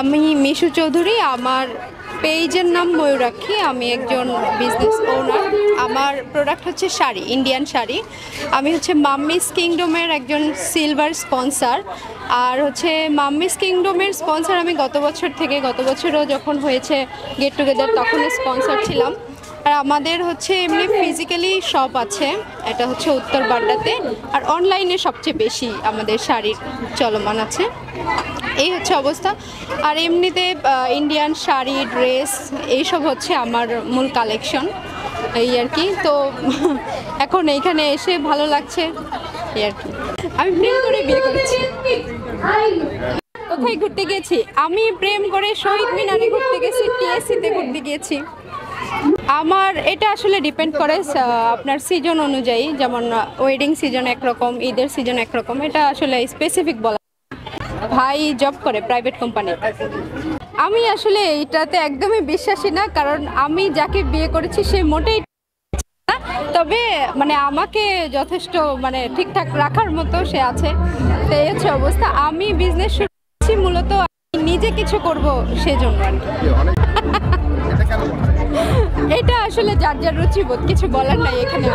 আমি মিশু চৌধুরী। আমার পেজের নাম ময়ূরাক্ষী। আমি একজন বিজনেস ওনার। আমার প্রোডাক্ট হচ্ছে শাড়ি, ইন্ডিয়ান শাড়ি। আমি হচ্ছে মাম্মিস কিংডমের একজন সিলভার স্পন্সর। আর হচ্ছে মাম্মিস কিংডমের স্পন্সর আমি গত বছরও যখন হয়েছে গেট টুগেদার তখনই স্পন্সর ছিলাম। আর আমাদের হচ্ছে এমনি ফিজিক্যালি শপ আছে, এটা হচ্ছে উত্তর বাড্ডাতে। আর অনলাইনে সবচেয়ে বেশি আমাদের শাড়ির চলমান আছে। এই হচ্ছে অবস্থা। আর এমনিতে ইন্ডিয়ান শাড়ি, ড্রেস এইসব হচ্ছে আমার মূল কালেকশন, এই আর কি। তো এখন এইখানে এসে ভালো লাগছে এই আর কি। আমি প্রেম করে বিয়ে করেছি। কোথায় ঘুরতে গিয়েছি? আমি প্রেম করে শহীদ মিনারে ঘুরতে গেছি, টিএসসিতে ঘুরতে গিয়েছি। আমার এটা আসলে ডিপেন্ড করে আপনার সিজন অনুযায়ী, যেমন ওয়েডিং সিজন একরকম, ঈদের সিজন একরকম, এটা আসলে স্পেসিফিক বলা। ভাই জব করে প্রাইভেট কোম্পানি। আমি আসলে এইটাতে একদমই বিশ্বাসী না, কারণ আমি যাকে বিয়ে করেছি সে মোটেই না, তবে মানে আমাকে যথেষ্ট মানে ঠিকঠাক রাখার মতো সে আছে। তো এই হচ্ছে অবস্থা। আমি বিজনেস শুরু করছি মূলত নিজে কিছু করব সেজন্য আর কি। এটা আসলে যার যার রুচিবোধ, কিছু বলার নাই এখানে।